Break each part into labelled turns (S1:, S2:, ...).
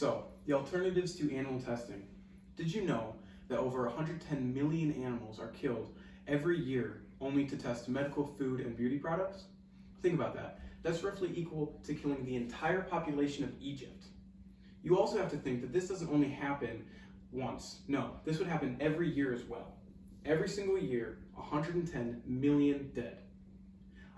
S1: So, the alternatives to animal testing. Did you know that over 110 million animals are killed every year only to test medical, food, and beauty products? Think about that. That's roughly equal to killing the entire population of Egypt. You also have to think that this doesn't only happen once. No, this would happen every year as well. Every single year, 110 million dead.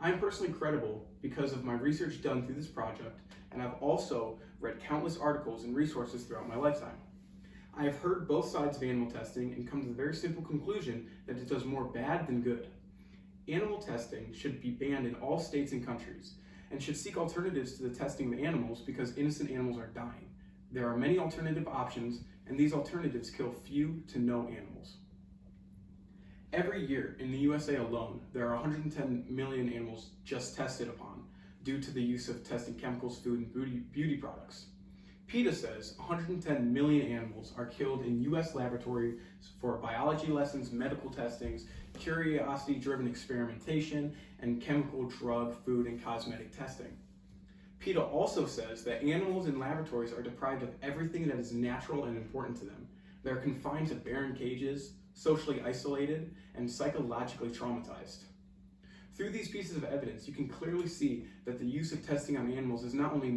S1: I am personally credible because of my research done through this project, and I've also read countless articles and resources throughout my lifetime. I have heard both sides of animal testing and come to the very simple conclusion that it does more bad than good. Animal testing should be banned in all states and countries, and should seek alternatives to the testing of animals because innocent animals are dying. There are many alternative options, and these alternatives kill few to no animals. Every year in the USA alone, there are 110 million animals just tested upon due to the use of testing chemicals, food, and beauty products. PETA says 110 million animals are killed in US laboratories for biology lessons, medical testings, curiosity-driven experimentation, and chemical, drug, food, and cosmetic testing. PETA also says that animals in laboratories are deprived of everything that is natural and important to them. They are confined to barren cages, socially isolated, and psychologically traumatized. Through these pieces of evidence, you can clearly see that the use of testing on animals is not only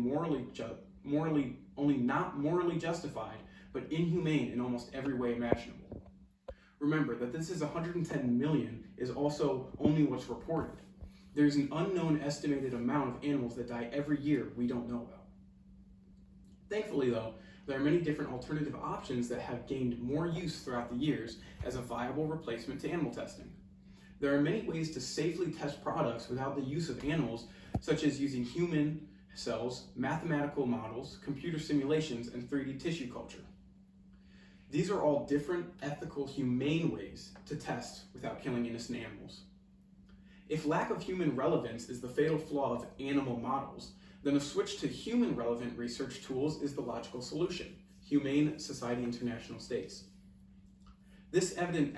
S1: not morally justified, but inhumane in almost every way imaginable. Remember that this is 110 million is also only what's reported. There's an unknown estimated amount of animals that die every year we don't know about. Thankfully though, there are many different alternative options that have gained more use throughout the years as a viable replacement to animal testing. There are many ways to safely test products without the use of animals, such as using human cells, mathematical models, computer simulations, and 3D tissue culture. These are all different, ethical, humane ways to test without killing innocent animals. If lack of human relevance is the fatal flaw of animal models, then a switch to human relevant research tools is the logical solution. Humane Society International states. This evidence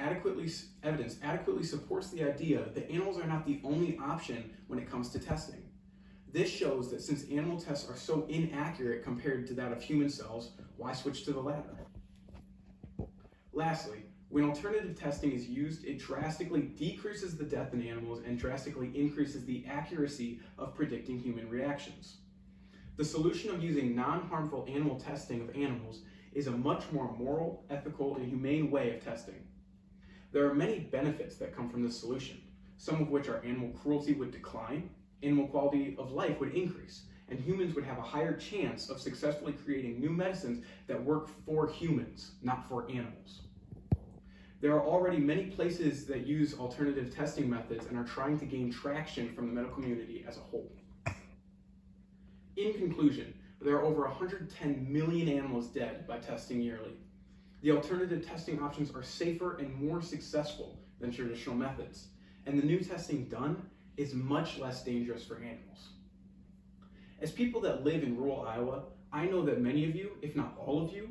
S1: adequately supports the idea that animals are not the only option when it comes to testing. This shows that since animal tests are so inaccurate compared to that of human cells, why switch to the latter? Lastly, when alternative testing is used, it drastically decreases the death in animals and drastically increases the accuracy of predicting human reactions. The solution of using non-harmful animal testing of animals is a much more moral, ethical, and humane way of testing. There are many benefits that come from this solution, some of which are animal cruelty would decline, animal quality of life would increase, and humans would have a higher chance of successfully creating new medicines that work for humans, not for animals. There are already many places that use alternative testing methods and are trying to gain traction from the medical community as a whole. In conclusion, there are over 110 million animals dead by testing yearly. The alternative testing options are safer and more successful than traditional methods, and the new testing done is much less dangerous for animals. As people that live in rural Iowa, I know that many of you, if not all of you,